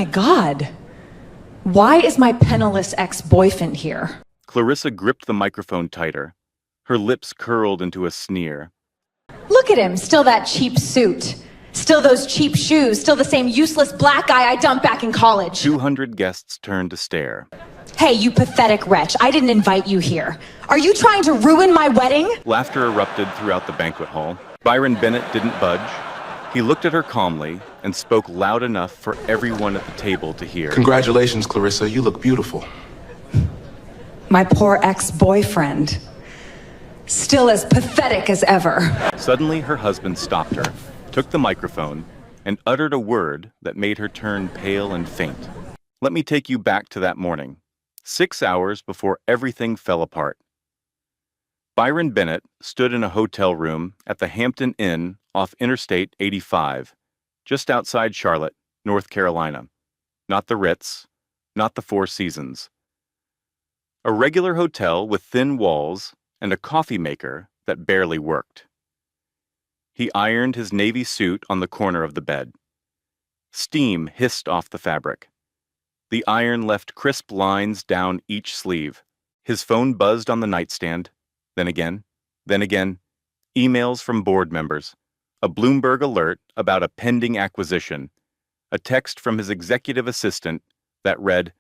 my God. Why is my penniless ex-boyfriend here? Clarissa gripped the microphone tighter. Her lips curled into a sneer. Look at him, still that cheap suit. Still those cheap shoes, still the same useless black guy I dumped back in college. 200 guests turned to stare. Hey, you pathetic wretch, I didn't invite you here. Are you trying to ruin my wedding? Laughter erupted throughout the banquet hall. Byron Bennett didn't budge. He looked at her calmly and spoke loud enough for everyone at the table to hear. Congratulations, Clarissa. You look beautiful. My poor ex-boyfriend. Still as pathetic as ever. Suddenly, her husband stopped her, took the microphone, and uttered a word that made her turn pale and faint. Let me take you back to that morning, 6 hours before everything fell apart. Byron Bennett stood in a hotel room at the Hampton Inn off Interstate 85, just outside Charlotte, North Carolina. Not the Ritz, not the Four Seasons. A regular hotel with thin walls and a coffee maker that barely worked. He ironed his navy suit on the corner of the bed. Steam hissed off the fabric. The iron left crisp lines down each sleeve. His phone buzzed on the nightstand. Then again, emails from board members, a Bloomberg alert about a pending acquisition, a text from his executive assistant that read,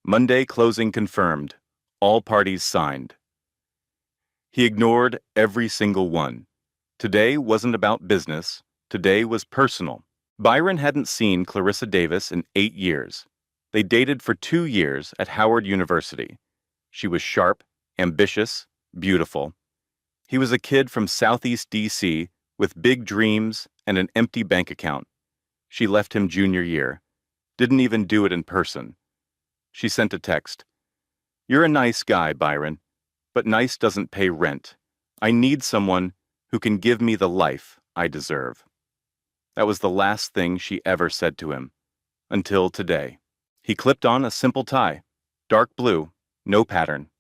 "Monday closing confirmed. All parties signed." He ignored every single one. Today wasn't about business. Today was personal. Byron hadn't seen Clarissa Davis in 8 years. They dated for 2 years at Howard University. She was sharp, ambitious, beautiful. He was a kid from Southeast D.C. with big dreams and an empty bank account. She left him junior year. Didn't even do it in person. She sent a text. "You're a nice guy, Byron, but nice doesn't pay rent. I need someone who can give me the life I deserve." That was the last thing she ever said to him. Until today. He clipped on a simple tie. Dark blue, no pattern.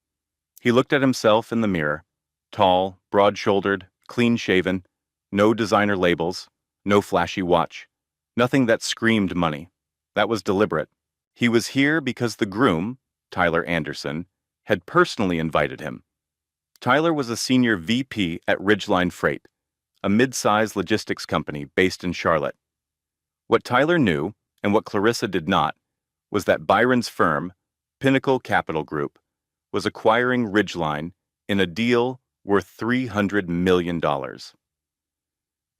He looked at himself in the mirror. Tall, broad-shouldered, clean-shaven. No designer labels. No flashy watch. Nothing that screamed money. That was deliberate. He was here because the groom, Tyler Anderson, had personally invited him. Tyler was a senior VP at Ridgeline Freight, a mid-size logistics company based in Charlotte. What Tyler knew, and what Clarissa did not, was that Byron's firm, Pinnacle Capital Group, was acquiring Ridgeline in a deal worth $300 million.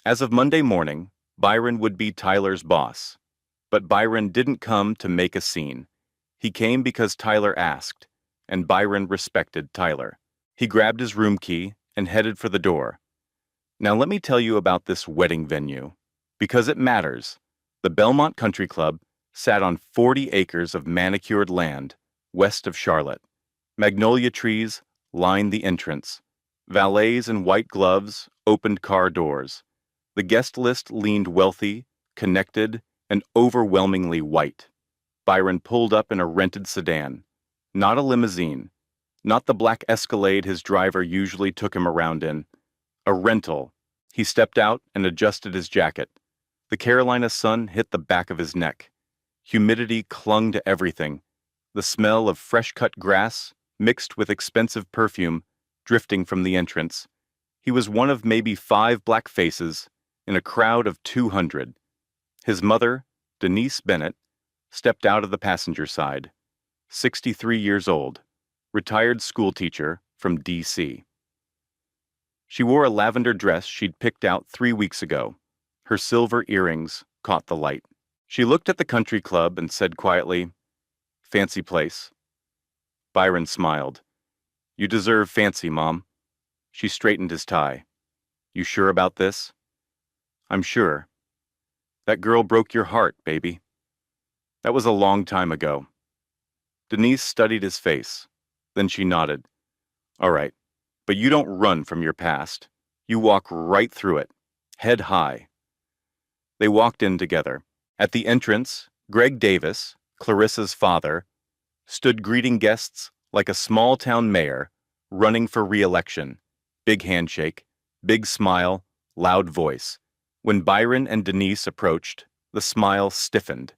As of Monday morning, Byron would be Tyler's boss. But Byron didn't come to make a scene. He came because Tyler asked, and Byron respected Tyler. He grabbed his room key and headed for the door. Now let me tell you about this wedding venue. Because it matters. The Belmont Country Club sat on 40 acres of manicured land west of Charlotte. Magnolia trees lined the entrance. Valets in white gloves opened car doors. The guest list leaned wealthy, connected, and overwhelmingly white. Byron pulled up in a rented sedan. Not a limousine. Not the black Escalade his driver usually took him around in. A rental. He stepped out and adjusted his jacket. The Carolina sun hit the back of his neck. Humidity clung to everything. The smell of fresh-cut grass, mixed with expensive perfume, drifting from the entrance. He was one of maybe 5 black faces in a crowd of 200. His mother, Denise Bennett, stepped out of the passenger side. 63 years old, retired schoolteacher from D.C. She wore a lavender dress she'd picked out 3 weeks ago. Her silver earrings caught the light. She looked at the country club and said quietly, "Fancy place." Byron smiled. "You deserve fancy, Mom." She straightened his tie. "You sure about this?" "I'm sure." "That girl broke your heart, baby." "That was a long time ago." Denise studied his face. Then she nodded. "All right, but you don't run from your past. You walk right through it, head high." They walked in together. At the entrance, Greg Davis, Clarissa's father, stood greeting guests like a small-town mayor running for re-election. Big handshake, big smile, loud voice. When Byron and Denise approached, the smile stiffened.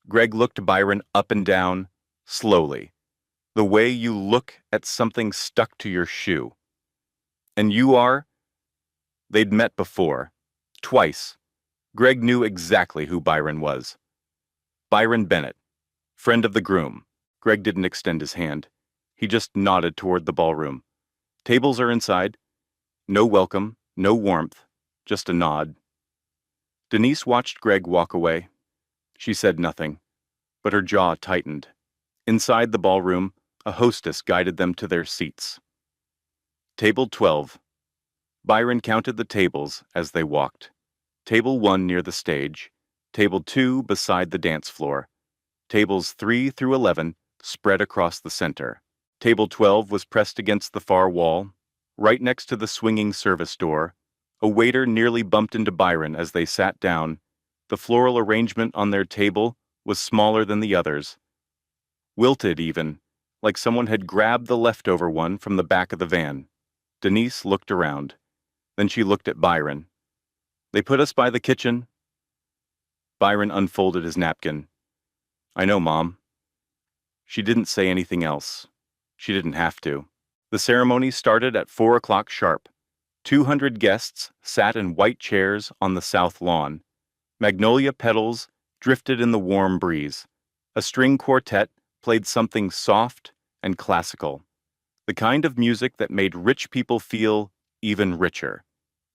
Greg looked Byron up and down, slowly, the way you look at something stuck to your shoe. And you are? They'd met before. Twice. Greg knew exactly who Byron was. Byron Bennett, friend of the groom. Greg didn't extend his hand. He just nodded toward the ballroom. Tables are inside. No welcome, no warmth, just a nod. Denise watched Greg walk away. She said nothing, but her jaw tightened. Inside the ballroom, a hostess guided them to their seats. Table 12. Byron counted the tables as they walked. Table 1 near the stage, Table 2 beside the dance floor, Tables 3 through 11 spread across the center. Table 12 was pressed against the far wall, right next to the swinging service door. A waiter nearly bumped into Byron as they sat down. The floral arrangement on their table was smaller than the others. Wilted even, like someone had grabbed the leftover one from the back of the van. Denise looked around. Then she looked at Byron. They put us by the kitchen. Byron unfolded his napkin. I know, Mom. She didn't say anything else. She didn't have to. The ceremony started at 4 o'clock sharp. 200 guests sat in white chairs on the south lawn. Magnolia petals drifted in the warm breeze. A string quartet played something soft and classical, the kind of music that made rich people feel even richer.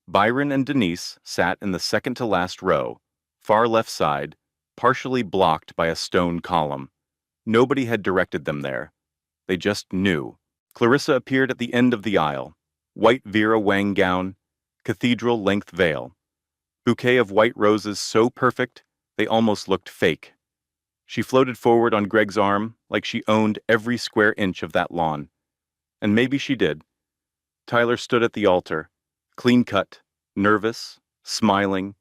Byron and Denise sat in the second-to-last row, far left side, partially blocked by a stone column. Nobody had directed them there. They just knew. Clarissa appeared at the end of the aisle. White Vera Wang gown, cathedral-length veil. Bouquet of white roses so perfect they almost looked fake. She floated forward on Greg's arm like she owned every square inch of that lawn. And maybe she did. Tyler stood at the altar, clean-cut, nervous, smiling.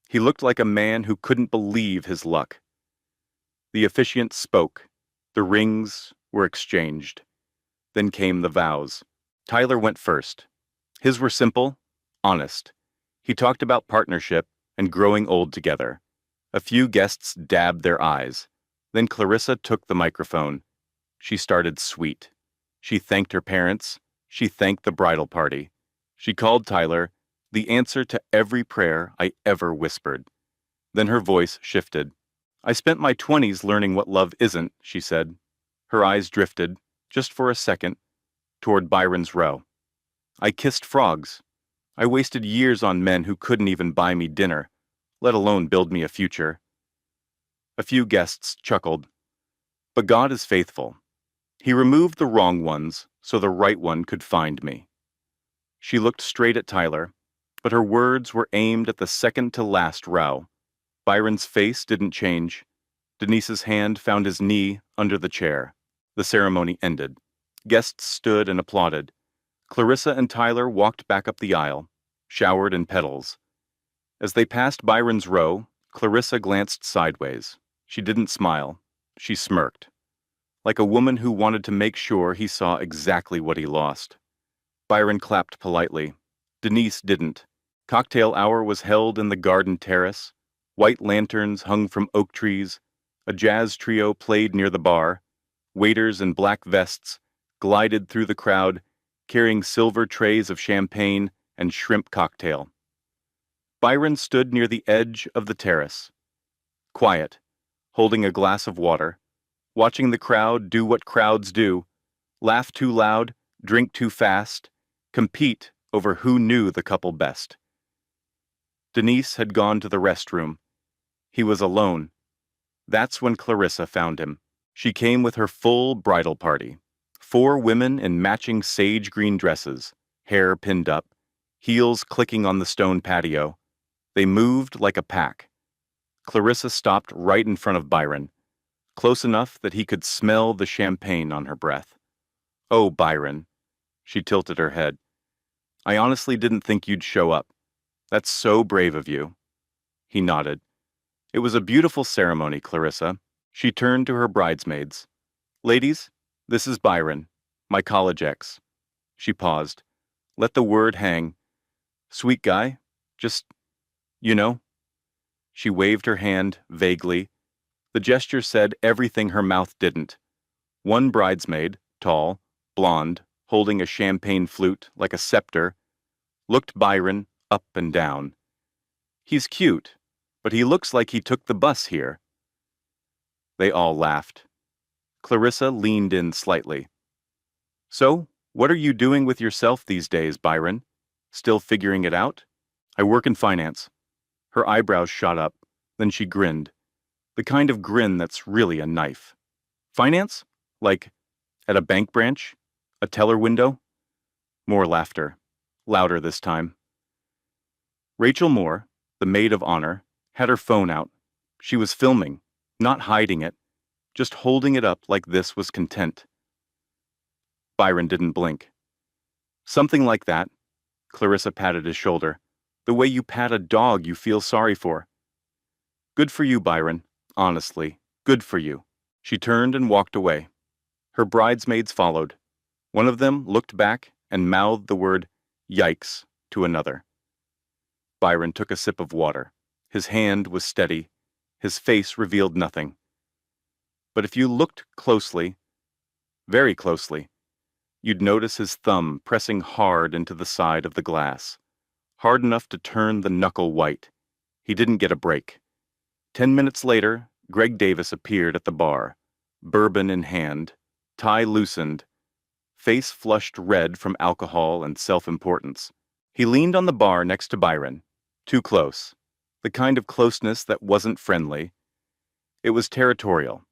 He looked like a man who couldn't believe his luck. The officiant spoke. The rings were exchanged. Then came the vows. Tyler went first. His were simple, honest. He talked about partnership and growing old together. A few guests dabbed their eyes. Then Clarissa took the microphone. She started sweet. She thanked her parents. She thanked the bridal party. She called Tyler the answer to every prayer I ever whispered. Then her voice shifted. I spent my 20s learning what love isn't, she said. Her eyes drifted, just for a second, toward Byron's row. I kissed frogs. I wasted years on men who couldn't even buy me dinner, let alone build me a future. A few guests chuckled. But God is faithful. He removed the wrong ones so the right one could find me. She looked straight at Tyler, but her words were aimed at the second-to-last row. Byron's face didn't change. Denise's hand found his knee under the chair. The ceremony ended. Guests stood and applauded. Clarissa and Tyler walked back up the aisle, showered in petals. As they passed Byron's row, Clarissa glanced sideways. She didn't smile. She smirked, like a woman who wanted to make sure he saw exactly what he lost. Byron clapped politely. Denise didn't. Cocktail hour was held in the garden terrace. White lanterns hung from oak trees. A jazz trio played near the bar. Waiters in black vests glided through the crowd, carrying silver trays of champagne and shrimp cocktail. Byron stood near the edge of the terrace, quiet, holding a glass of water, watching the crowd do what crowds do, laugh too loud, drink too fast, compete over who knew the couple best. Denise had gone to the restroom. He was alone. That's when Clarissa found him. She came with her full bridal party. 4 women in matching sage green dresses, hair pinned up, heels clicking on the stone patio. They moved like a pack. Clarissa stopped right in front of Byron, close enough that he could smell the champagne on her breath. Oh, Byron. She tilted her head. I honestly didn't think you'd show up. That's so brave of you. He nodded. It was a beautiful ceremony, Clarissa. She turned to her bridesmaids. Ladies, this is Byron, my college ex. She paused. Let the word hang. Sweet guy. Just, you know. She waved her hand vaguely. The gesture said everything her mouth didn't. One bridesmaid, tall, blonde, holding a champagne flute like a scepter, looked Byron up and down. He's cute, but he looks like he took the bus here. They all laughed. Clarissa leaned in slightly. So, what are you doing with yourself these days, Byron? Still figuring it out? I work in finance. Her eyebrows shot up, then she grinned. The kind of grin that's really a knife. Finance? Like at a bank branch? A teller window? More laughter. Louder this time. Rachel Moore, the maid of honor, had her phone out. She was filming, not hiding it, just holding it up like this was content. Byron didn't blink. Something like that. Clarissa patted his shoulder. The way you pat a dog you feel sorry for. Good for you, Byron. Honestly, good for you. She turned and walked away. Her bridesmaids followed. One of them looked back and mouthed the word, "Yikes," to another. Byron took a sip of water. His hand was steady. His face revealed nothing. But if you looked closely, very closely, you'd notice his thumb pressing hard into the side of the glass, hard enough to turn the knuckle white. He didn't get a break. 10 minutes later, Greg Davis appeared at the bar, bourbon in hand, tie loosened, face flushed red from alcohol and self-importance. He leaned on the bar next to Byron, too close, the kind of closeness that wasn't friendly. It was territorial.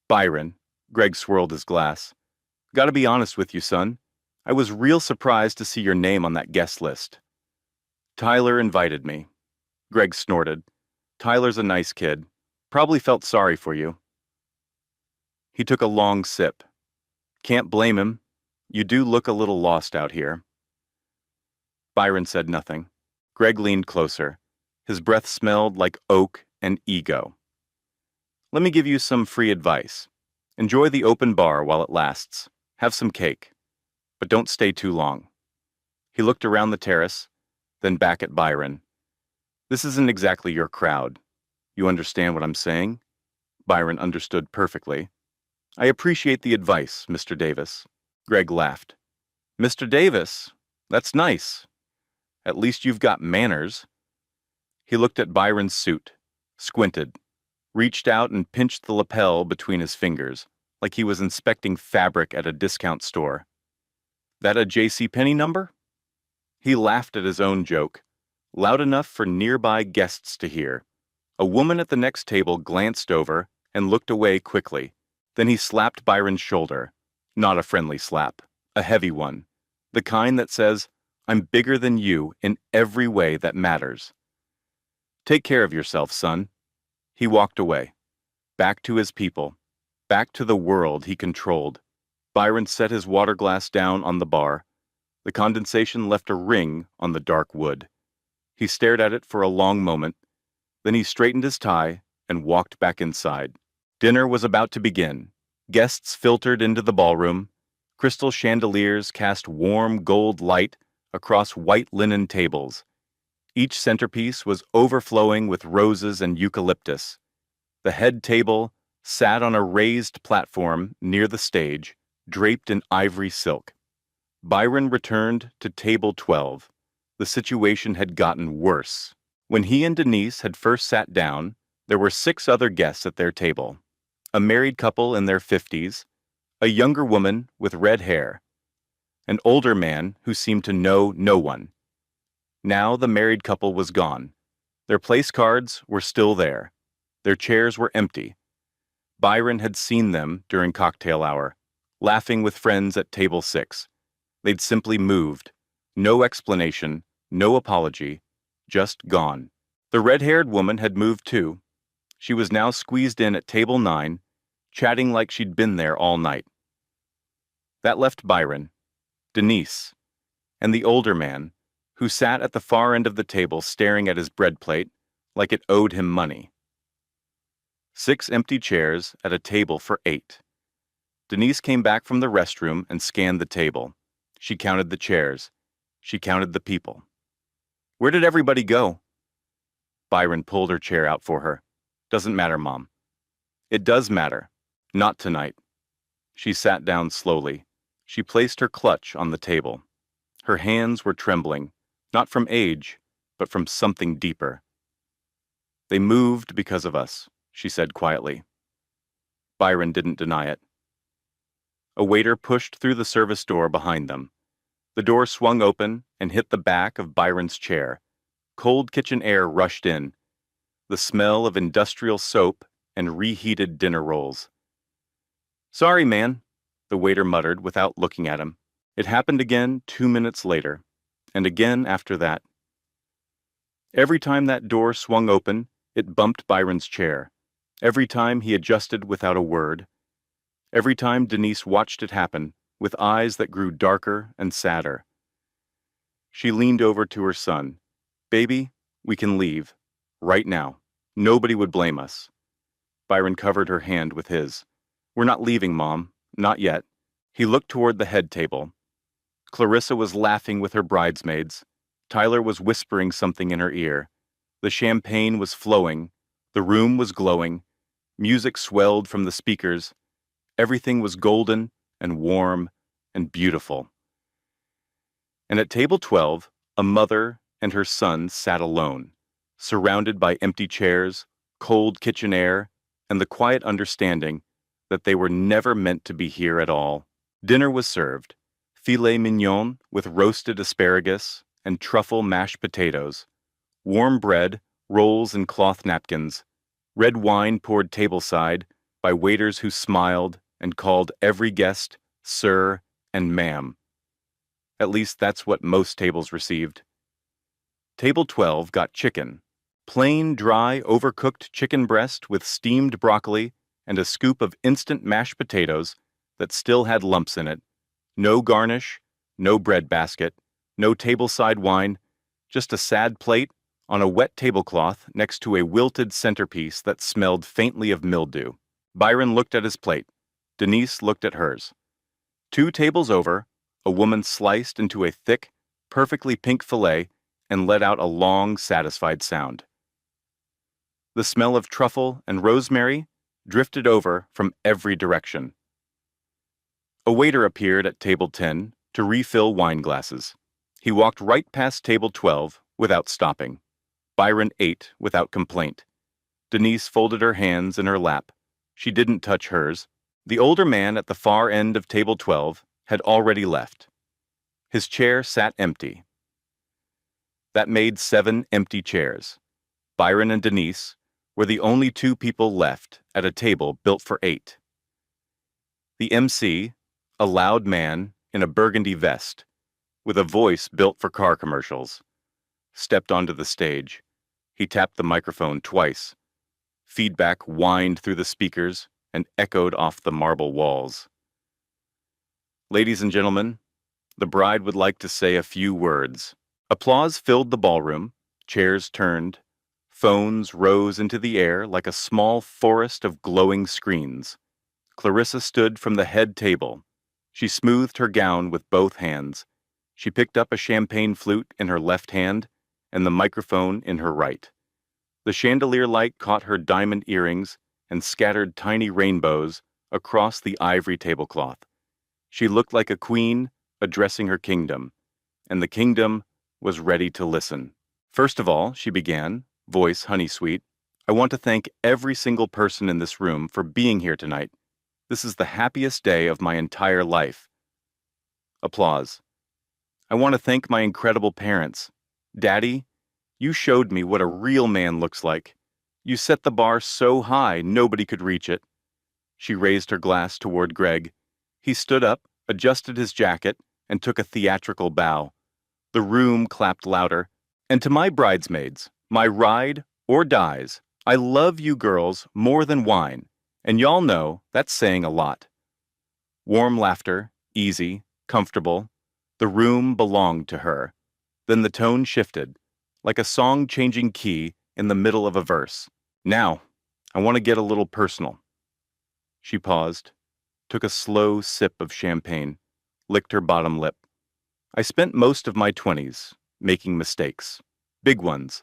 Byron, Greg swirled his glass. Gotta be honest with you, son. I was real surprised to see your name on that guest list. Tyler invited me. Greg snorted. Tyler's a nice kid. Probably felt sorry for you. He took a long sip. Can't blame him. You do look a little lost out here. Byron said nothing. Greg leaned closer. His breath smelled like oak and ego. Let me give you some free advice. Enjoy the open bar while it lasts. Have some cake. But don't stay too long. He looked around the terrace, then back at Byron. This isn't exactly your crowd. You understand what I'm saying? Byron understood perfectly. I appreciate the advice, Mr. Davis. Greg laughed. Mr. Davis? That's nice. At least you've got manners. He looked at Byron's suit, squinted, reached out and pinched the lapel between his fingers, like he was inspecting fabric at a discount store. That a JCPenney number? He laughed at his own joke, loud enough for nearby guests to hear. A woman at the next table glanced over and looked away quickly. Then he slapped Byron's shoulder. Not a friendly slap, a heavy one. The kind that says, I'm bigger than you in every way that matters. Take care of yourself, son. He walked away. Back to his people. Back to the world he controlled. Byron set his water glass down on the bar. The condensation left a ring on the dark wood. He stared at it for a long moment. Then he straightened his tie and walked back inside. Dinner was about to begin. Guests filtered into the ballroom. Crystal chandeliers cast warm gold light across white linen tables. Each centerpiece was overflowing with roses and eucalyptus. The head table sat on a raised platform near the stage, draped in ivory silk. Byron returned to table 12. The situation had gotten worse. When he and Denise had first sat down, there were 6 other guests at their table. A married couple in their 50s, a younger woman with red hair, an older man who seemed to know no one. Now the married couple was gone. Their place cards were still there. Their chairs were empty. Byron had seen them during cocktail hour, laughing with friends at table 6. They'd simply moved. No explanation, no apology, just gone. The red-haired woman had moved too. She was now squeezed in at table 9, chatting like she'd been there all night. That left Byron, Denise, and the older man, who sat at the far end of the table staring at his bread plate like it owed him money. 6 empty chairs at a table for 8. Denise came back from the restroom and scanned the table. She counted the chairs. She counted the people. Where did everybody go? Byron pulled her chair out for her. Doesn't matter, Mom. It does matter. Not tonight. She sat down slowly. She placed her clutch on the table. Her hands were trembling, not from age, but from something deeper. They moved because of us, she said quietly. Byron didn't deny it. A waiter pushed through the service door behind them. The door swung open and hit the back of Byron's chair. Cold kitchen air rushed in, the smell of industrial soap and reheated dinner rolls. "Sorry, man," the waiter muttered without looking at him. It happened again 2 minutes later, and again after that. Every time that door swung open, it bumped Byron's chair. Every time he adjusted without a word. Every time Denise watched it happen, with eyes that grew darker and sadder. She leaned over to her son. "Baby, we can leave. Right now. Nobody would blame us." Byron covered her hand with his. "We're not leaving, Mom. Not yet." He looked toward the head table. Clarissa was laughing with her bridesmaids. Tyler was whispering something in her ear. The champagne was flowing. The room was glowing. Music swelled from the speakers. Everything was golden and warm and beautiful. And at table 12, a mother and her son sat alone, surrounded by empty chairs, cold kitchen air, and the quiet understanding that they were never meant to be here at all. Dinner was served: filet mignon with roasted asparagus and truffle mashed potatoes, warm bread, rolls in cloth napkins, red wine poured tableside by waiters who smiled and called every guest sir and ma'am. At least that's what most tables received. Table 12 got chicken, plain, dry, overcooked chicken breast with steamed broccoli and a scoop of instant mashed potatoes that still had lumps in it. No garnish, no bread basket, no tableside wine, just a sad plate on a wet tablecloth next to a wilted centerpiece that smelled faintly of mildew. Byron looked at his plate. Denise looked at hers. 2 tables over, a woman sliced into a thick, perfectly pink fillet and let out a long, satisfied sound. The smell of truffle and rosemary drifted over from every direction. A waiter appeared at table 10 to refill wine glasses. He walked right past table 12 without stopping. Byron ate without complaint. Denise folded her hands in her lap. She didn't touch hers. The older man at the far end of table 12 had already left. His chair sat empty. That made 7 empty chairs. Byron and Denise were the only 2 people left at a table built for 8. The MC, a loud man in a burgundy vest, with a voice built for car commercials, stepped onto the stage. He tapped the microphone twice. Feedback whined through the speakers and echoed off the marble walls. "Ladies and gentlemen, the bride would like to say a few words." Applause filled the ballroom. Chairs turned. Phones rose into the air like a small forest of glowing screens. Clarissa stood from the head table. She smoothed her gown with both hands. She picked up a champagne flute in her left hand and the microphone in her right. The chandelier light caught her diamond earrings and scattered tiny rainbows across the ivory tablecloth. She looked like a queen addressing her kingdom, and the kingdom was ready to listen. "First of all," she began, voice honey-sweet, "I want to thank every single person in this room for being here tonight. This is the happiest day of my entire life." Applause. "I want to thank my incredible parents. Daddy, you showed me what a real man looks like. You set the bar so high nobody could reach it." She raised her glass toward Greg. He stood up, adjusted his jacket, and took a theatrical bow. The room clapped louder. "And to my bridesmaids, my ride or dies, I love you girls more than wine, and y'all know that's saying a lot." Warm laughter, easy, comfortable. The room belonged to her. Then the tone shifted, like a song changing key in the middle of a verse. "Now, I want to get a little personal." She paused, took a slow sip of champagne, licked her bottom lip. "I spent most of my 20s making mistakes, big ones.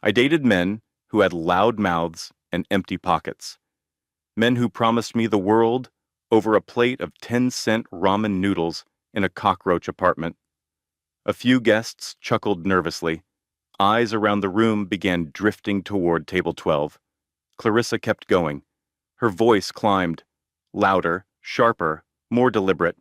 I dated men who had loud mouths and empty pockets. Men who promised me the world over a plate of 10-cent ramen noodles in a cockroach apartment. A few guests chuckled nervously. Eyes around the room began drifting toward table 12. Clarissa kept going. Her voice climbed, louder, sharper, more deliberate.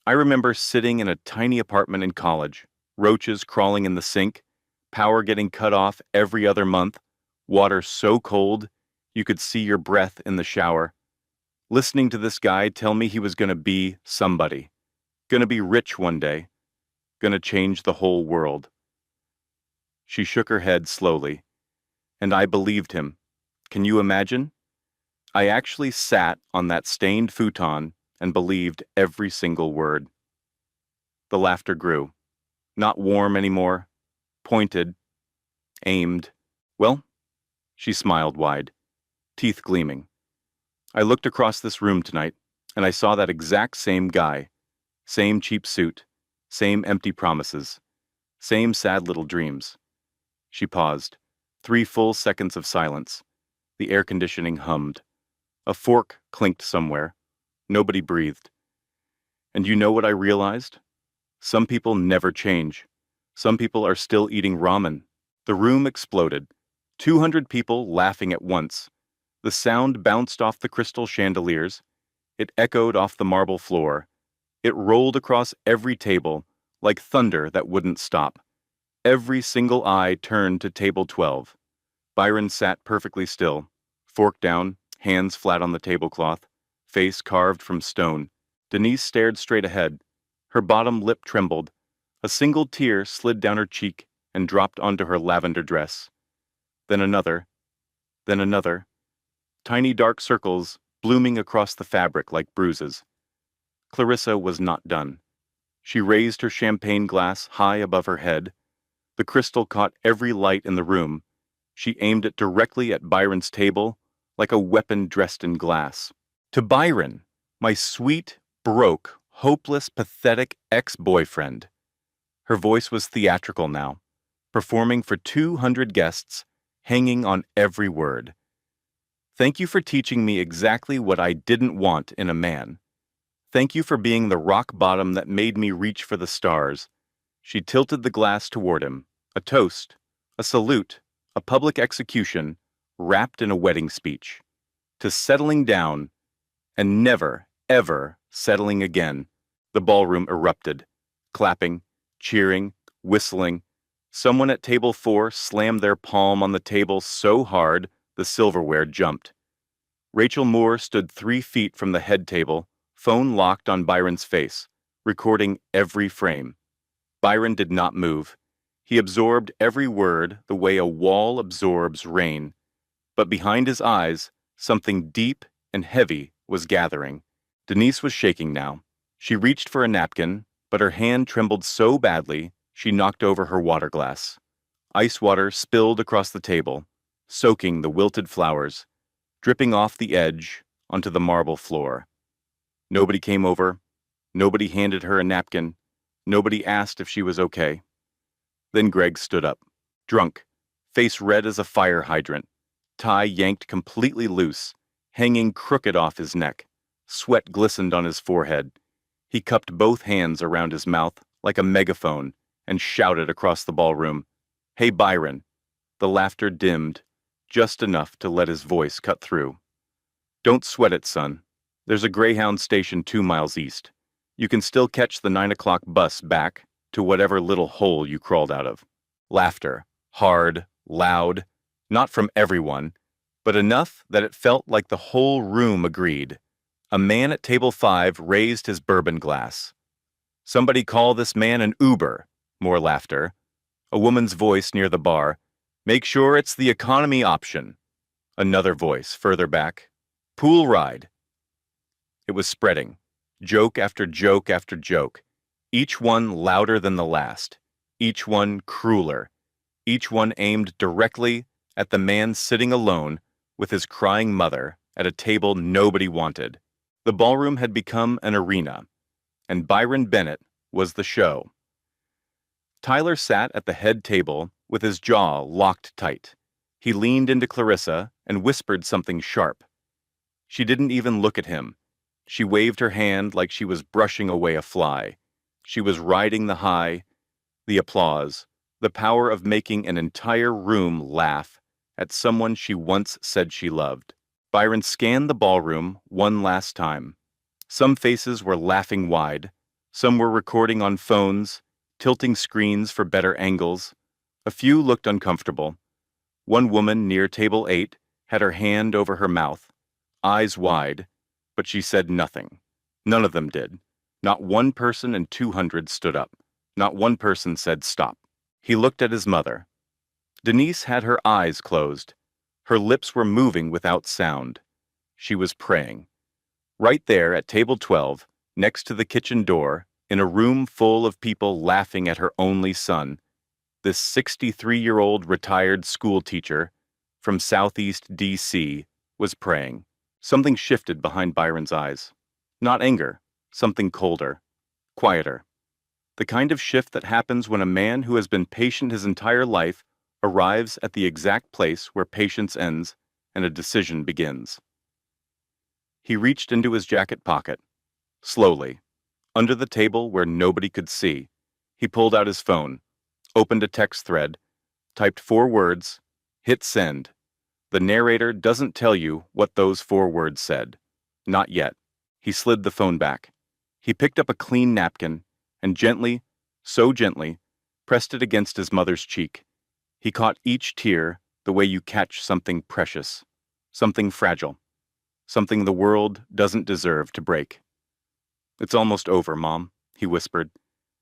I remember sitting in a tiny apartment in college, roaches crawling in the sink, power getting cut off every other month, water so cold you could see your breath in the shower. Listening to this guy tell me he was going to be somebody, going to be rich one day, going to change the whole world. She shook her head slowly, and I believed him. Can you imagine? I actually sat on that stained futon and believed every single word. The laughter grew. Not warm anymore, pointed, aimed. Well, she smiled wide, teeth gleaming. I looked across this room tonight, and I saw that exact same guy. Same cheap suit, same empty promises, same sad little dreams. She paused. 3 full seconds of silence. The air conditioning hummed. A fork clinked somewhere. Nobody breathed. And you know what I realized? Some people never change. Some people are still eating ramen. The room exploded. 200 people laughing at once. The sound bounced off the crystal chandeliers. It echoed off the marble floor. It rolled across every table, like thunder that wouldn't stop. Every single eye turned to table 12. Byron sat perfectly still, fork down, hands flat on the tablecloth, face carved from stone. Denise stared straight ahead. Her bottom lip trembled. A single tear slid down her cheek and dropped onto her lavender dress. Then another. Then another. Tiny dark circles blooming across the fabric like bruises. Clarissa was not done. She raised her champagne glass high above her head. The crystal caught every light in the room. She aimed it directly at Byron's table, like a weapon dressed in glass. To Byron, my sweet, broke, hopeless, pathetic ex-boyfriend. Her voice was theatrical now, performing for 200 guests, hanging on every word. Thank you for teaching me exactly what I didn't want in a man. Thank you for being the rock bottom that made me reach for the stars. She tilted the glass toward him. A toast, a salute, a public execution, wrapped in a wedding speech. To settling down, and never, ever settling again. The ballroom erupted. Clapping, cheering, whistling. Someone at table 4 slammed their palm on the table so hard the silverware jumped. Rachel Moore stood 3 feet from the head table, phone locked on Byron's face, recording every frame. Byron did not move. He absorbed every word the way a wall absorbs rain. But behind his eyes, something deep and heavy was gathering. Denise was shaking now. She reached for a napkin, but her hand trembled so badly she knocked over her water glass. Ice water spilled across the table, soaking the wilted flowers, dripping off the edge onto the marble floor. Nobody came over. Nobody handed her a napkin. Nobody asked if she was okay. Then Greg stood up, drunk, face red as a fire hydrant, tie yanked completely loose, hanging crooked off his neck. Sweat glistened on his forehead. He cupped both hands around his mouth like a megaphone and shouted across the ballroom, "Hey, Byron." The laughter dimmed, just enough to let his voice cut through. "Don't sweat it, son. There's a Greyhound station 2 miles east. You can still catch the 9 o'clock bus back to whatever little hole you crawled out of." Laughter, hard, loud, not from everyone, but enough that it felt like the whole room agreed. A man at table 5 raised his bourbon glass. "Somebody call this man an Uber." More laughter. A woman's voice near the bar. "Make sure it's the economy option." Another voice further back. "Pool ride." It was spreading. Joke after joke after joke. Each one louder than the last. Each one crueler. Each one aimed directly at the man sitting alone with his crying mother at a table nobody wanted. The ballroom had become an arena, and Byron Bennett was the show. Tyler sat at the head table with his jaw locked tight. He leaned into Clarissa and whispered something sharp. She didn't even look at him. She waved her hand like she was brushing away a fly. She was riding the high, the applause, the power of making an entire room laugh at someone she once said she loved. Byron scanned the ballroom one last time. Some faces were laughing wide. Some were recording on phones, tilting screens for better angles. A few looked uncomfortable. One woman near table 8 had her hand over her mouth, eyes wide, but she said nothing. None of them did. Not one person in 200 stood up. Not one person said stop. He looked at his mother. Denise had her eyes closed. Her lips were moving without sound. She was praying. Right there at table 12, next to the kitchen door, in a room full of people laughing at her only son, this 63-year-old retired school teacher from Southeast D.C. was praying. Something shifted behind Byron's eyes. Not anger, something colder, quieter. The kind of shift that happens when a man who has been patient his entire life arrives at the exact place where patience ends and a decision begins. He reached into his jacket pocket. Slowly, under the table where nobody could see, he pulled out his phone, opened a text thread, typed 4 words, hit send. The narrator doesn't tell you what those 4 words said. Not yet. He slid the phone back. He picked up a clean napkin and gently, so gently, pressed it against his mother's cheek. He caught each tear the way you catch something precious, something fragile, something the world doesn't deserve to break. "It's almost over, Mom," he whispered.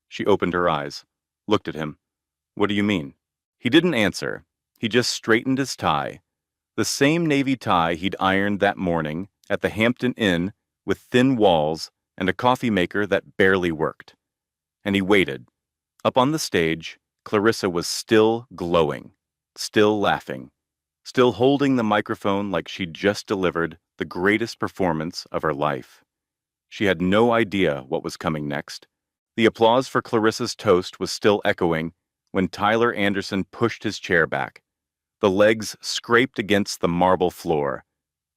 She opened her eyes, looked at him. "What do you mean?" He didn't answer. He just straightened his tie. The same navy tie he'd ironed that morning at the Hampton Inn with thin walls and a coffee maker that barely worked. And he waited. Up on the stage, Clarissa was still glowing, still laughing, still holding the microphone like she'd just delivered the greatest performance of her life. She had no idea what was coming next. The applause for Clarissa's toast was still echoing when Tyler Anderson pushed his chair back. The legs scraped against the marble floor.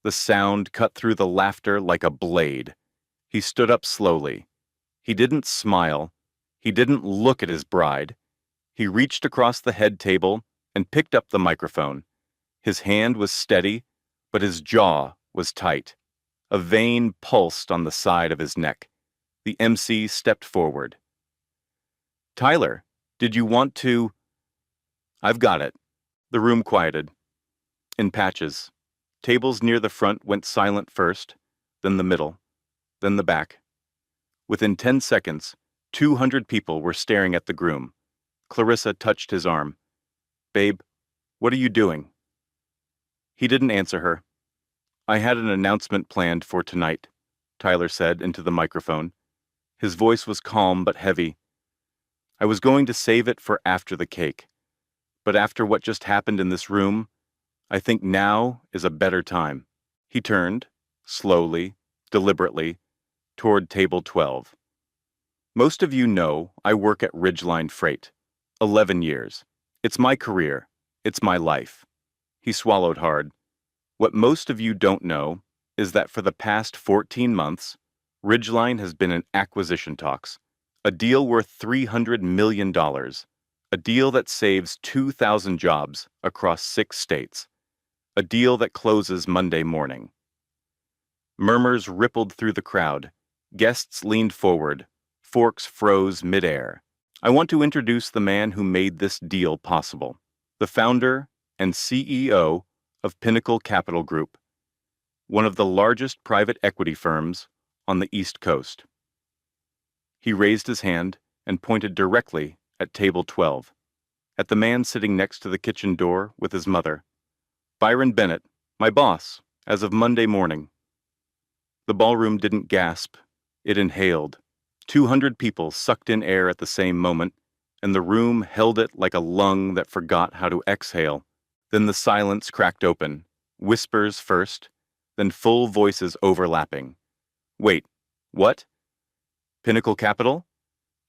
The sound cut through the laughter like a blade. He stood up slowly. He didn't smile. He didn't look at his bride. He reached across the head table and picked up the microphone. His hand was steady, but his jaw was tight. A vein pulsed on the side of his neck. The MC stepped forward. "Tyler, did you want to—" "I've got it." The room quieted. In patches. Tables near the front went silent first, then the middle, then the back. Within 10 seconds, 200 people were staring at the groom. Clarissa touched his arm. "Babe, what are you doing?" He didn't answer her. "I had an announcement planned for tonight," Tyler said into the microphone. His voice was calm but heavy. "I was going to save it for after the cake. But after what just happened in this room, I think now is a better time." He turned, slowly, deliberately, toward table 12. "Most of you know I work at Ridgeline Freight. 11 years. It's my career. It's my life." He swallowed hard. "What most of you don't know is that for the past 14 months, Ridgeline has been in acquisition talks. A deal worth $300 million. A deal that saves 2,000 jobs across 6 states. A deal that closes Monday morning." Murmurs rippled through the crowd. Guests leaned forward. Forks froze midair. "I want to introduce the man who made this deal possible. The founder and CEO of Pinnacle Capital Group, one of the largest private equity firms on the East Coast." He raised his hand and pointed directly at table 12, at the man sitting next to the kitchen door with his mother. "Byron Bennett, my boss, as of Monday morning." The ballroom didn't gasp. It inhaled. 200 people sucked in air at the same moment, and the room held it like a lung that forgot how to exhale. Then the silence cracked open, whispers first, then full voices overlapping. "Wait, what? Pinnacle Capital?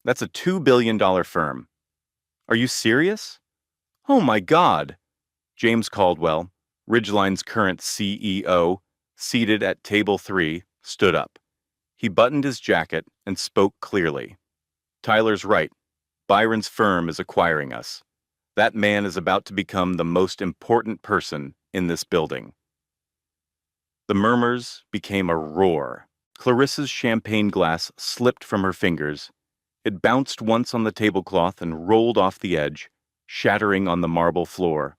That's a $2 billion firm. Are you serious? Oh my God!" James Caldwell, Ridgeline's current CEO, seated at table 3, stood up. He buttoned his jacket and spoke clearly. Tyler's right. Byron's firm is acquiring us. That man is about to become the most important person in this building. The murmurs became a roar. Clarissa's champagne glass slipped from her fingers. It bounced once on the tablecloth and rolled off the edge, shattering on the marble floor.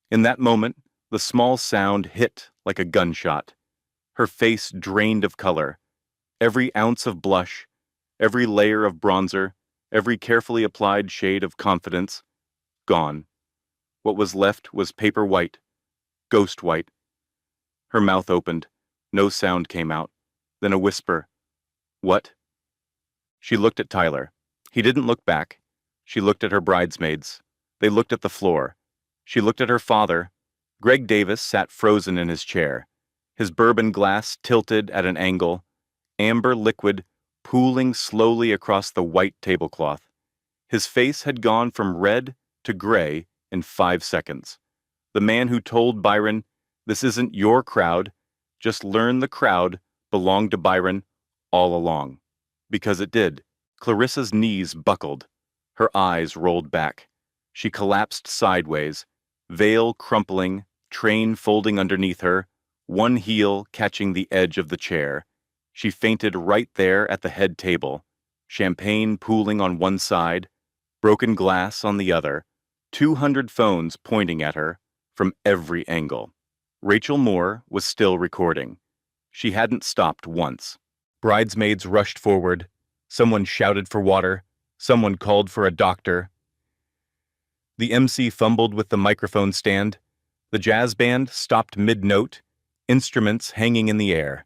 In that moment, the small sound hit like a gunshot. Her face drained of color. Every ounce of blush, every layer of bronzer, every carefully applied shade of confidence, gone. What was left was paper white, ghost white. Her mouth opened. No sound came out. Then a whisper. What? She looked at Tyler. He didn't look back. She looked at her bridesmaids. They looked at the floor. She looked at her father. Greg Davis sat frozen in his chair, his bourbon glass tilted at an angle, amber liquid pooling slowly across the white tablecloth. His face had gone from red to gray in 5 seconds. The man who told Byron, "This isn't your crowd, just learn the crowd belonged to Byron all along." Because it did. Clarissa's knees buckled. Her eyes rolled back. She collapsed sideways, veil crumpling, train folding underneath her, one heel catching the edge of the chair. She fainted right there at the head table, champagne pooling on one side, broken glass on the other, 200 phones pointing at her from every angle. Rachel Moore was still recording. She hadn't stopped once. Bridesmaids rushed forward. Someone shouted for water. Someone called for a doctor. The MC fumbled with the microphone stand. The jazz band stopped mid-note, instruments hanging in the air.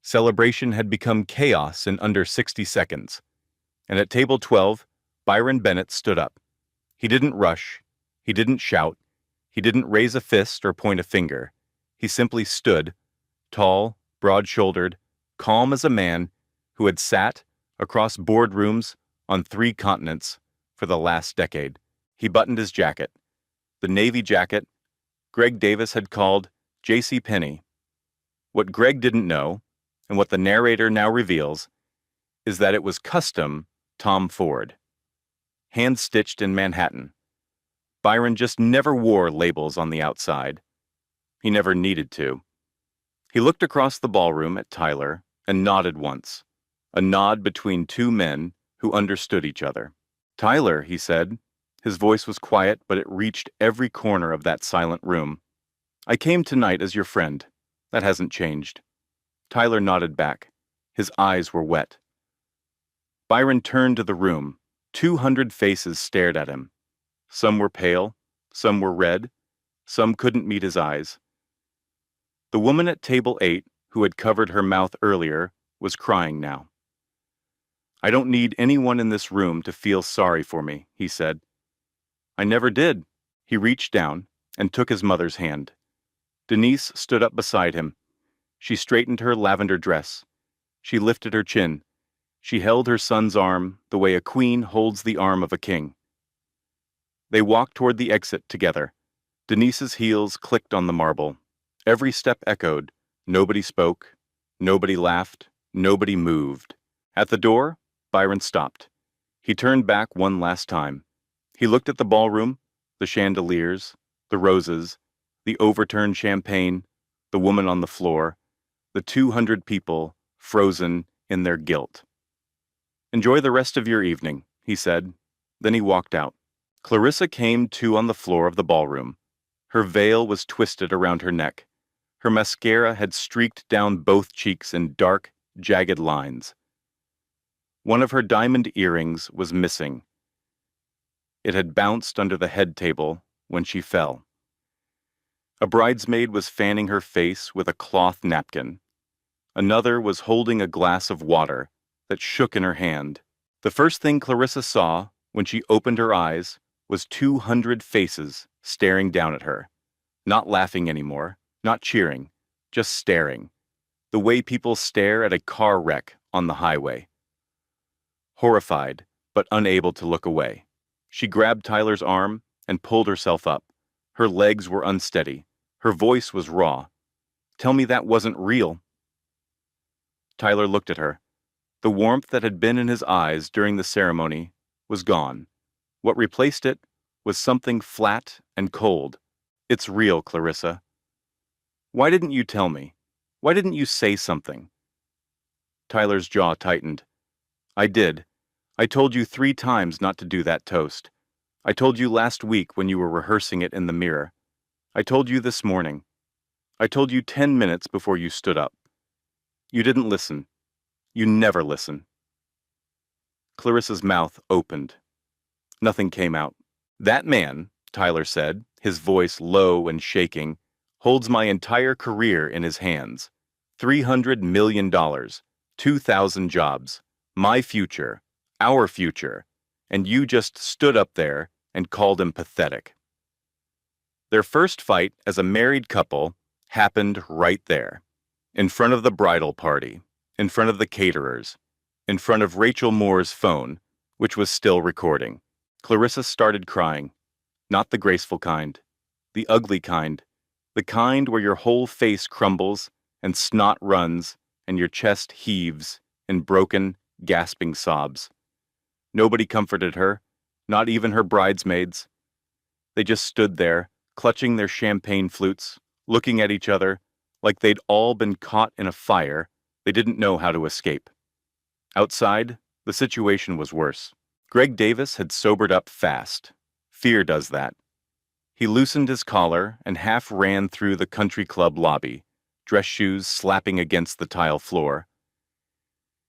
Celebration had become chaos in under 60 seconds. And at table 12, Byron Bennett stood up. He didn't rush. He didn't shout. He didn't raise a fist or point a finger. He simply stood, tall, broad-shouldered, calm as a man who had sat across boardrooms on 3 continents for the last decade. He buttoned his jacket. The navy jacket Greg Davis had called J.C. Penney. What Greg didn't know, and what the narrator now reveals, is that it was custom Tom Ford. Hand-stitched in Manhattan. Byron just never wore labels on the outside. He never needed to. He looked across the ballroom at Tyler and nodded once, a nod between 2 men who understood each other. "Tyler," he said. His voice was quiet, but it reached every corner of that silent room. "I came tonight as your friend. That hasn't changed." Tyler nodded back. His eyes were wet. Byron turned to the room. 200 faces stared at him. Some were pale, some were red, some couldn't meet his eyes. The woman at table 8, who had covered her mouth earlier, was crying now. "I don't need anyone in this room to feel sorry for me," he said. "I never did." He reached down and took his mother's hand. Denise stood up beside him. She straightened her lavender dress. She lifted her chin. She held her son's arm the way a queen holds the arm of a king. They walked toward the exit together. Denise's heels clicked on the marble. Every step echoed. Nobody spoke. Nobody laughed. Nobody moved. At the door, Byron stopped. He turned back one last time. He looked at the ballroom, the chandeliers, the roses, the overturned champagne, the woman on the floor, the 200 people frozen in their guilt. "Enjoy the rest of your evening," he said. Then he walked out. Clarissa came to on the floor of the ballroom. Her veil was twisted around her neck. Her mascara had streaked down both cheeks in dark, jagged lines. One of her diamond earrings was missing. It had bounced under the head table when she fell. A bridesmaid was fanning her face with a cloth napkin. Another was holding a glass of water that shook in her hand. The first thing Clarissa saw when she opened her eyes was 200 faces staring down at her. Not laughing anymore, not cheering, just staring. The way people stare at a car wreck on the highway. Horrified, but unable to look away. She grabbed Tyler's arm and pulled herself up. Her legs were unsteady. Her voice was raw. Tell me that wasn't real." Tyler looked at her. The warmth that had been in his eyes during the ceremony was gone. What replaced it was something flat and cold. "It's real, Clarissa." "Why didn't you tell me? Why didn't you say something?" Tyler's jaw tightened. "I did. I told you 3 times not to do that toast. I told you last week when you were rehearsing it in the mirror. I told you this morning. I told you 10 minutes before you stood up. You didn't listen. You never listen." Clarissa's mouth opened. Nothing came out. "That man," Tyler said, his voice low and shaking, "holds my entire career in his hands. $300 million, 2,000 jobs, my future, our future, and you just stood up there and called him pathetic." Their first fight as a married couple happened right there, in front of the bridal party, in front of the caterers, in front of Rachel Moore's phone, which was still recording. Clarissa started crying. Not the graceful kind, the ugly kind, the kind where your whole face crumbles and snot runs and your chest heaves in broken, gasping sobs. Nobody comforted her, not even her bridesmaids. They just stood there, clutching their champagne flutes, looking at each other like they'd all been caught in a fire they didn't know how to escape. Outside, the situation was worse. Greg Davis had sobered up fast. Fear does that. He loosened his collar and half ran through the country club lobby, dress shoes slapping against the tile floor.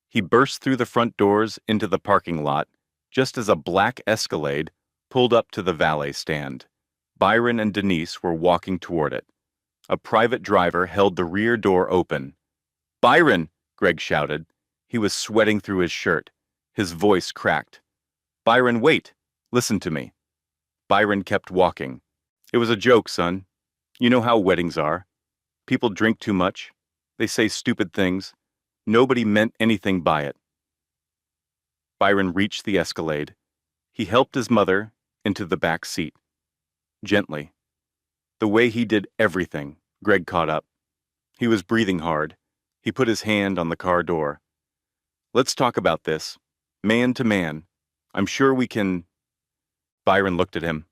He burst through the front doors into the parking lot just as a black Escalade pulled up to the valet stand. Byron and Denise were walking toward it. A private driver held the rear door open. "Byron!" Greg shouted. He was sweating through his shirt. His voice cracked. "Byron, wait! Listen to me." Byron kept walking. "It was a joke, son. You know how weddings are. People drink too much. They say stupid things. Nobody meant anything by it." Byron reached the Escalade. He helped his mother into the back seat. Gently. The way he did everything, Greg caught up. He was breathing hard. He put his hand on the car door. "Let's talk about this. Man to man. I'm sure we can..." Byron looked at him.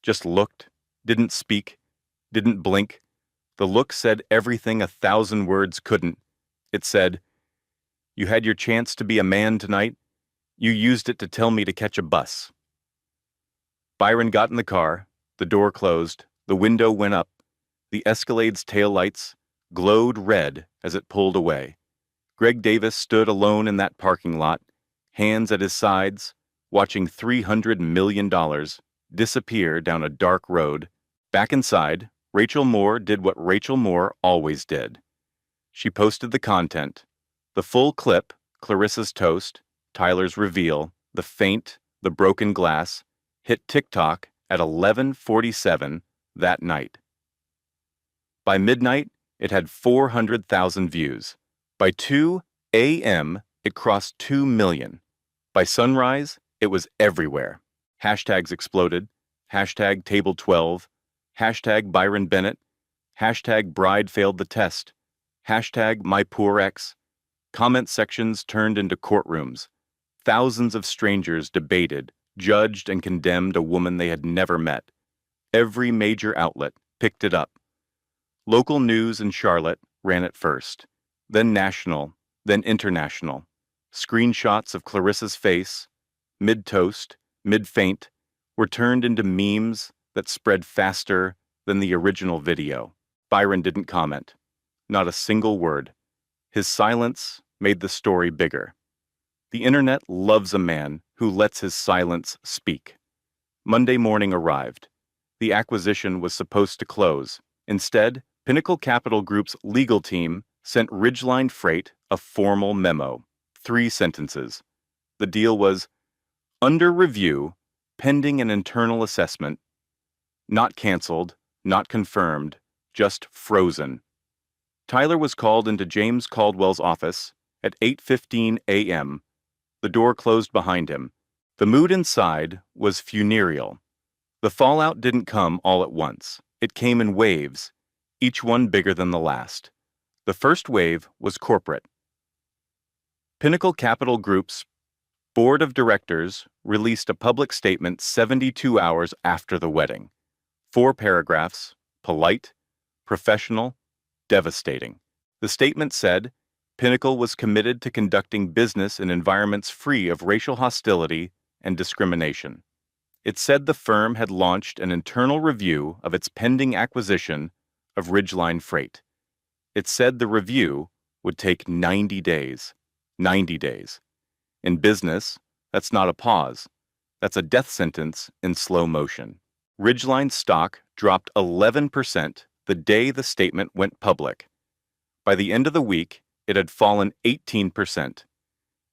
Just looked. Didn't speak. Didn't blink. The look said everything 1,000 words couldn't. It said, "You had your chance to be a man tonight. You used it to tell me to catch a bus." Byron got in the car. The door closed. The window went up. The Escalade's taillights glowed red as it pulled away. Greg Davis stood alone in that parking lot, hands at his sides, watching $300 million disappear down a dark road. Back inside, Rachel Moore did what Rachel Moore always did. She posted the content. The full clip, Clarissa's toast, Tyler's reveal, the faint, the broken glass, hit TikTok at 11:47 that night. By midnight, it had 400,000 views. By 2 a.m., it crossed 2 million. By sunrise, it was everywhere. Hashtags exploded. Hashtag Table 12. Hashtag Byron Bennett. Hashtag Bride Failed the Test. Hashtag My Poor Ex. Comment sections turned into courtrooms. Thousands of strangers debated, judged, and condemned a woman they had never met. Every major outlet picked it up. Local news in Charlotte ran it first, then national, then international. Screenshots of Clarissa's face, mid-toast, mid-faint, were turned into memes that spread faster than the original video. Byron didn't comment. Not a single word. His silence made the story bigger. The internet loves a man who lets his silence speak. Monday morning arrived. The acquisition was supposed to close. Instead, Pinnacle Capital Group's legal team sent Ridgeline Freight a formal memo. 3 sentences. The deal was, under review, pending an internal assessment, not canceled, not confirmed, just frozen. Tyler was called into James Caldwell's office at 8:15 a.m. The door closed behind him. The mood inside was funereal. The fallout didn't come all at once. It came in waves. each one bigger than the last. The first wave was corporate. Pinnacle Capital Group's board of directors released a public statement 72 hours after the wedding. 4 paragraphs, polite, professional, devastating. The statement said, Pinnacle was committed to conducting business in environments free of racial hostility and discrimination. It said the firm had launched an internal review of its pending acquisition of Ridgeline Freight. It said the review would take 90 days. 90 days. In business, that's not a pause. That's a death sentence in slow motion. Ridgeline stock dropped 11% the day the statement went public. By the end of the week, it had fallen 18%.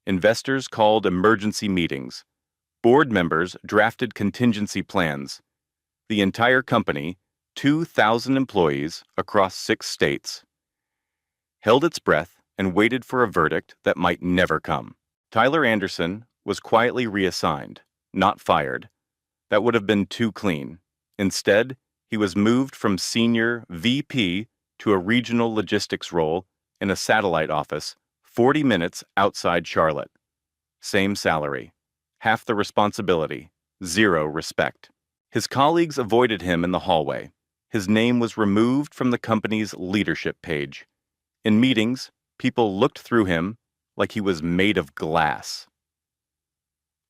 Investors called emergency meetings. Board members drafted contingency plans. The entire company, 2,000 employees across 6 states, held its breath and waited for a verdict that might never come. Tyler Anderson was quietly reassigned, not fired. That would have been too clean. Instead, he was moved from senior VP to a regional logistics role in a satellite office 40 minutes outside Charlotte. Same salary, half the responsibility, 0 respect. His colleagues avoided him in the hallway. His name was removed from the company's leadership page. In meetings, people looked through him like he was made of glass.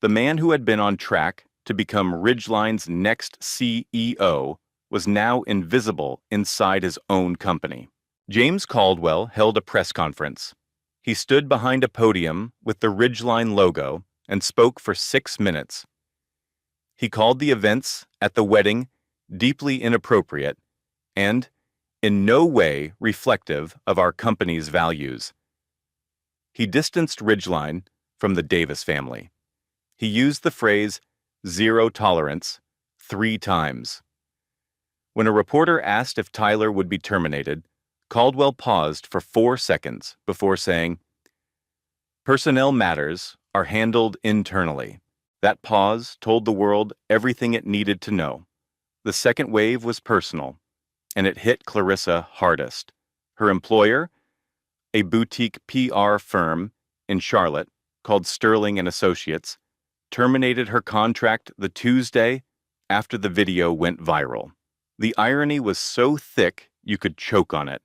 The man who had been on track to become Ridgeline's next CEO was now invisible inside his own company. James Caldwell held a press conference. He stood behind a podium with the Ridgeline logo and spoke for 6 minutes. He called the events at the wedding deeply inappropriate and in no way reflective of our company's values. He distanced Ridgeline from the Davis family. He used the phrase "zero tolerance" 3 times. When a reporter asked if Tyler would be terminated, Caldwell paused for 4 seconds before saying, "Personnel matters are handled internally." That pause told the world everything it needed to know. The second wave was personal, and it hit Clarissa hardest. Her employer, a boutique PR firm in Charlotte called Sterling & Associates, terminated her contract the Tuesday after the video went viral. The irony was so thick you could choke on it.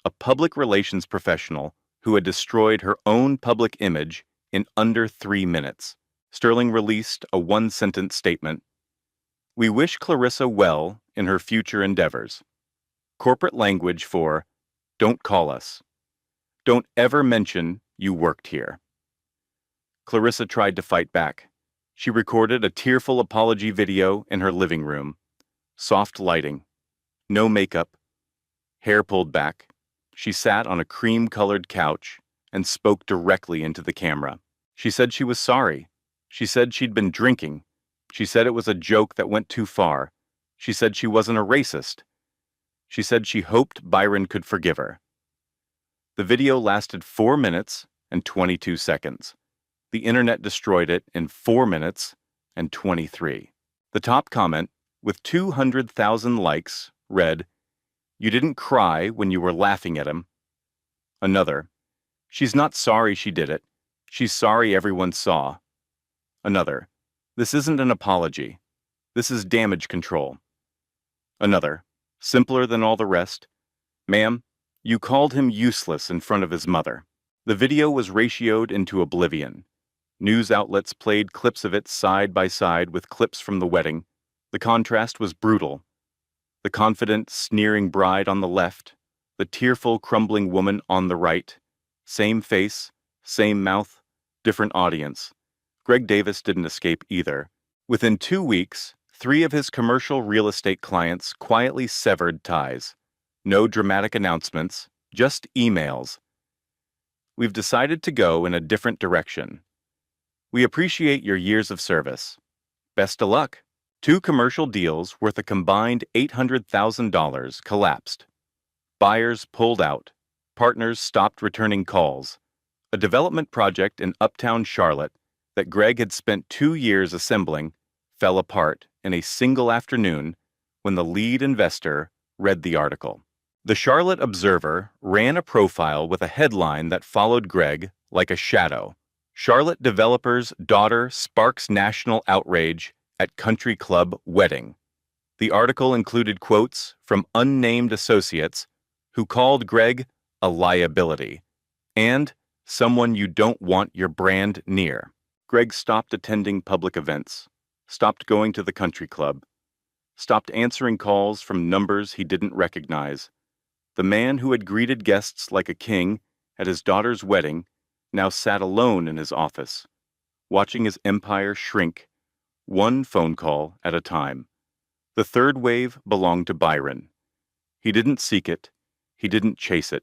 A public relations professional who had destroyed her own public image in under 3 minutes. Sterling released a 1-sentence statement. "We wish Clarissa well in her future endeavors." Corporate language for, "Don't call us. Don't ever mention you worked here." Clarissa tried to fight back. She recorded a tearful apology video in her living room. Soft lighting. No makeup. Hair pulled back. She sat on a cream-colored couch and spoke directly into the camera. She said she was sorry. She said she'd been drinking. She said it was a joke that went too far. She said she wasn't a racist. She said she hoped Byron could forgive her. The video lasted 4 minutes and 22 seconds. The internet destroyed it in 4 minutes and 23. The top comment, with 200,000 likes, read, "You didn't cry when you were laughing at him." Another, "She's not sorry she did it. She's sorry everyone saw." Another, "This isn't an apology. This is damage control." Another, simpler than all the rest, "Ma'am, you called him useless in front of his mother." The video was ratioed into oblivion. News outlets played clips of it side by side with clips from the wedding. The contrast was brutal. The confident, sneering bride on the left, the tearful, crumbling woman on the right. Same face, same mouth, different audience. Greg Davis didn't escape either. Within 2 weeks, 3 of his commercial real estate clients quietly severed ties. No dramatic announcements, just emails. "We've decided to go in a different direction. We appreciate your years of service. Best of luck." 2 commercial deals worth a combined $800,000 collapsed. Buyers pulled out. Partners stopped returning calls. A development project in uptown Charlotte that Greg had spent 2 years assembling fell apart in a single afternoon when the lead investor read the article. The Charlotte Observer ran a profile with a headline that followed Greg like a shadow. Charlotte developer's daughter sparks national outrage at country club wedding. The article included quotes from unnamed associates who called Greg a liability and someone you don't want your brand near. Greg stopped attending public events, stopped going to the country club, stopped answering calls from numbers he didn't recognize. The man who had greeted guests like a king at his daughter's wedding now sat alone in his office, watching his empire shrink, one phone call at a time. The third wave belonged to Byron. He didn't seek it. He didn't chase it.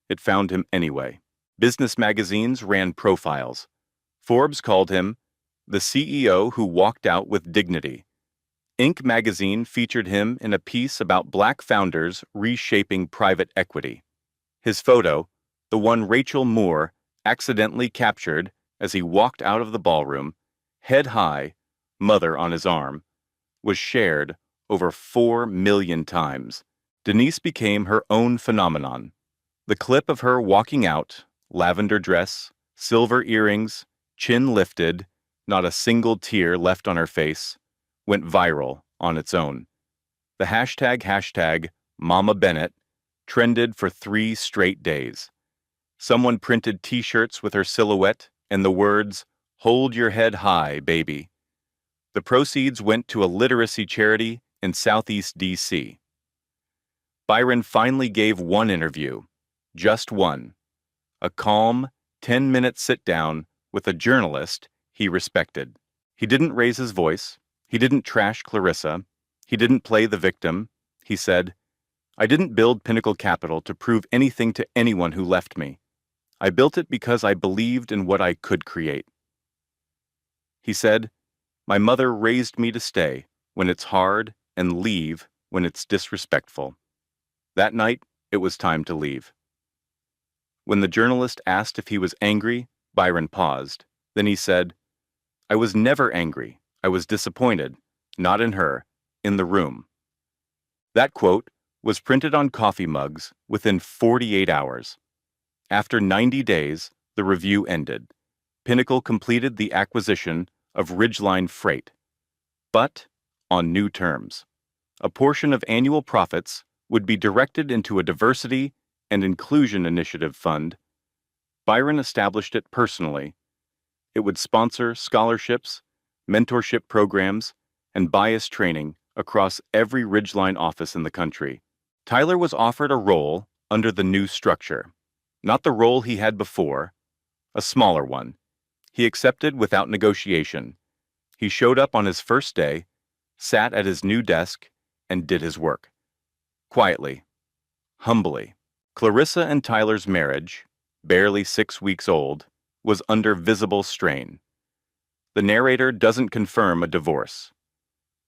It found him anyway. Business magazines ran profiles. Forbes called him the CEO who walked out with dignity. Inc. magazine featured him in a piece about Black founders reshaping private equity. His photo, the one Rachel Moore accidentally captured as he walked out of the ballroom, head high, mother on his arm, was shared over 4 million times. Denise became her own phenomenon. The clip of her walking out, lavender dress, silver earrings, chin lifted, not a single tear left on her face, went viral on its own. The hashtag Mama Bennett trended for 3 straight days. Someone printed t-shirts with her silhouette and the words, "Hold your head high, baby." The proceeds went to a literacy charity in Southeast D.C. Byron finally gave one interview, just one, a calm, 10-minute sit-down with a journalist he respected. He didn't raise his voice. He didn't trash Clarissa. He didn't play the victim. He said, "I didn't build Pinnacle Capital to prove anything to anyone who left me. I built it because I believed in what I could create." He said, "My mother raised me to stay when it's hard and leave when it's disrespectful." That night, it was time to leave. When the journalist asked if he was angry, Byron paused. Then he said, "I was never angry. I was disappointed, not in her, in the room." That quote was printed on coffee mugs within 48 hours. After 90 days, the review ended. Pinnacle completed the acquisition of Ridgeline Freight, but on new terms. A portion of annual profits would be directed into a diversity and inclusion initiative fund. Byron established it personally. It would sponsor scholarships, mentorship programs, and bias training across every Ridgeline office in the country. Tyler was offered a role under the new structure, not the role he had before, a smaller one. He accepted without negotiation. He showed up on his first day, sat at his new desk, and did his work. Quietly, humbly. Clarissa and Tyler's marriage, barely 6 weeks old, was under visible strain. The narrator doesn't confirm a divorce,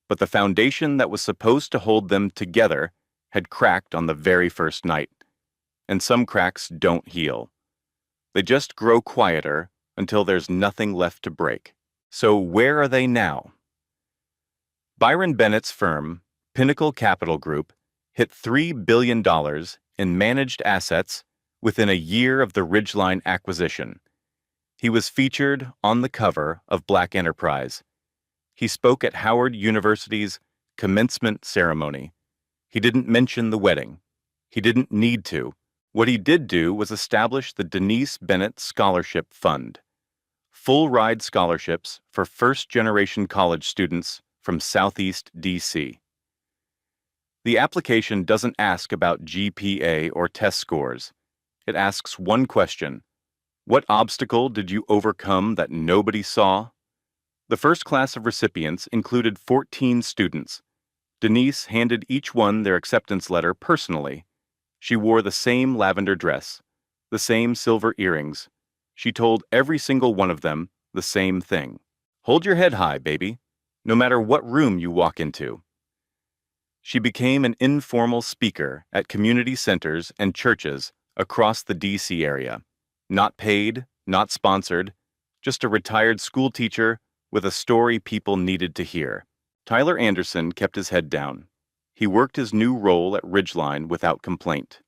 but the foundation that was supposed to hold them together had cracked on the very first night, and some cracks don't heal. They just grow quieter until there's nothing left to break. So where are they now? Byron Bennett's firm, Pinnacle Capital Group, hit $3 billion in managed assets within a year of the Ridgeline acquisition. He was featured on the cover of Black Enterprise. He spoke at Howard University's commencement ceremony. He didn't mention the wedding. He didn't need to. What he did do was establish the Denise Bennett Scholarship Fund, full-ride scholarships for first-generation college students from Southeast D.C. The application doesn't ask about GPA or test scores. It asks one question: what obstacle did you overcome that nobody saw? The first class of recipients included 14 students. Denise handed each one their acceptance letter personally. She wore the same lavender dress, the same silver earrings. She told every single one of them the same thing: hold your head high, baby, no matter what room you walk into. She became an informal speaker at community centers and churches across the D.C. area. Not paid, not sponsored, just a retired school teacher with a story people needed to hear. Tyler Anderson kept his head down. He worked his new role at Ridgeline without complaint.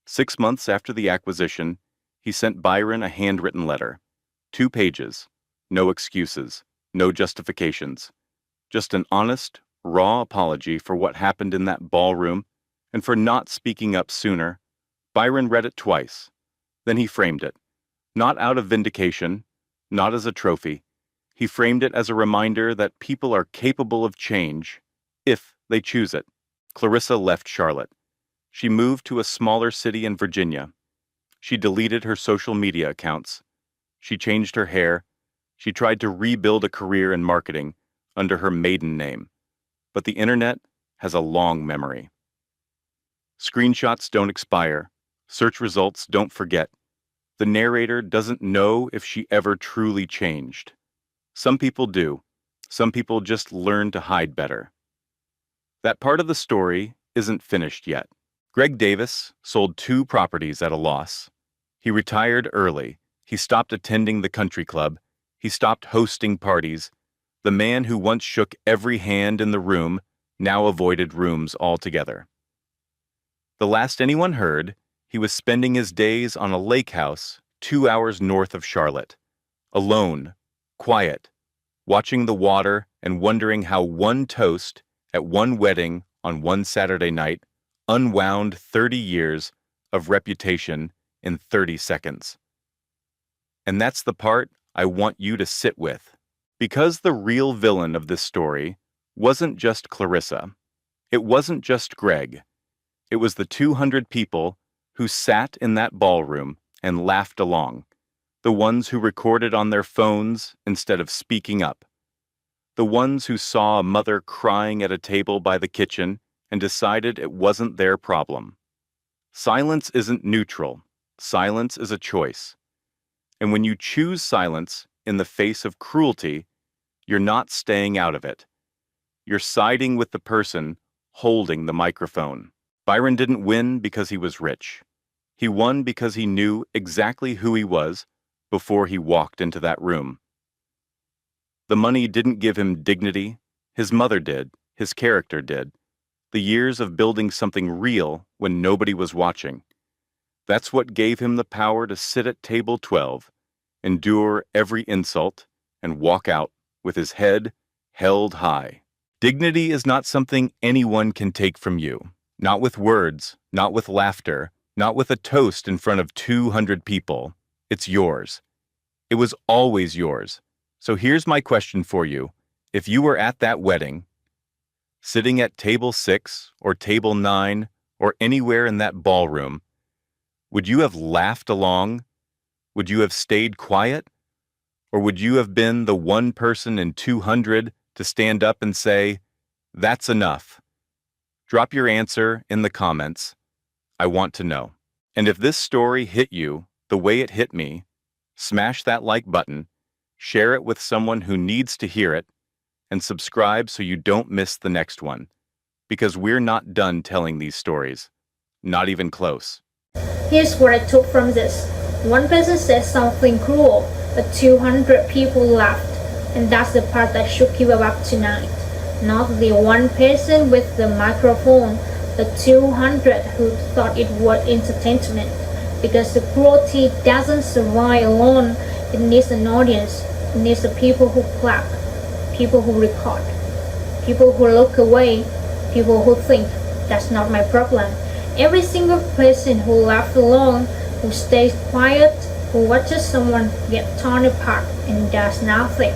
6 months after the acquisition, he sent Byron a handwritten letter. 2 pages. No excuses. No justifications. Just an honest, raw apology for what happened in that ballroom and for not speaking up sooner. Byron read it twice. Then he framed it. Not out of vindication, not as a trophy. He framed it as a reminder that people are capable of change if they choose it. Clarissa left Charlotte. She moved to a smaller city in Virginia. She deleted her social media accounts. She changed her hair. She tried to rebuild a career in marketing under her maiden name. But the internet has a long memory. Screenshots don't expire. Search results don't forget. The narrator doesn't know if she ever truly changed. Some people do. Some people just learn to hide better. That part of the story isn't finished yet. Greg Davis sold 2 properties at a loss. He retired early. He stopped attending the country club. He stopped hosting parties. The man who once shook every hand in the room now avoided rooms altogether. The last anyone heard, he was spending his days on a lake house 2 hours north of Charlotte, alone, quiet, watching the water and wondering how one toast at one wedding on one Saturday night unwound 30 years of reputation in 30 seconds. And that's the part I want you to sit with. Because the real villain of this story wasn't just Clarissa. It wasn't just Greg. It was the 200 people who sat in that ballroom and laughed along. The ones who recorded on their phones instead of speaking up. The ones who saw a mother crying at a table by the kitchen and decided it wasn't their problem. Silence isn't neutral. Silence is a choice. And when you choose silence in the face of cruelty, you're not staying out of it. You're siding with the person holding the microphone. Byron didn't win because he was rich. He won because he knew exactly who he was before he walked into that room. The money didn't give him dignity. His mother did. His character did. The years of building something real when nobody was watching. That's what gave him the power to sit at table 12, endure every insult, and walk out with his head held high. Dignity is not something anyone can take from you. Not with words, not with laughter, not with a toast in front of 200 people. It's yours. It was always yours. So here's my question for you. If you were at that wedding, sitting at table 6 or table 9 or anywhere in that ballroom, would you have laughed along? Would you have stayed quiet? Or would you have been the one person in 200 to stand up and say, "That's enough"? Drop your answer in the comments. I want to know. And if this story hit you the way it hit me, smash that like button, share it with someone who needs to hear it, and subscribe so you don't miss the next one. Because we're not done telling these stories. Not even close. Here's what I took from this. One person said something cruel, but 200 people laughed. And that's the part that shook you up tonight. Not the one person with the microphone, the 200 who thought it was entertainment. Because the cruelty doesn't survive alone. It needs an audience. It needs the people who clap, people who record, people who look away, people who think, that's not my problem. Every single person who laughs alone, who stays quiet, who watches someone get torn apart and does nothing,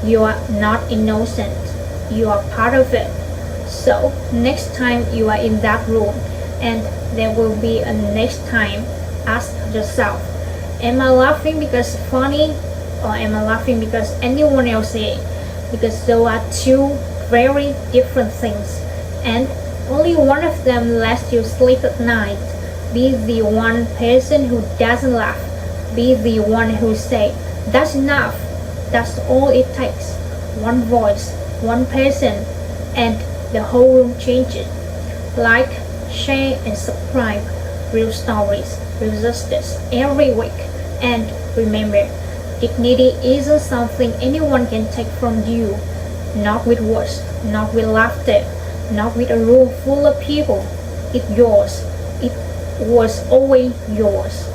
you are not innocent. You are part of it. So next time you are in that room, and there will be a next time, ask yourself, am I laughing because it's funny, or am I laughing because anyone else is? Because those are two very different things, and only one of them lets you sleep at night. Be the one person who doesn't laugh. Be the one who say, that's enough. That's all it takes. One voice, one person, and the whole room changes. Like, share, and subscribe. Real stories, real justice every week. And remember, dignity isn't something anyone can take from you. Not with words, not with laughter, not with a room full of people. It's yours. It was always yours.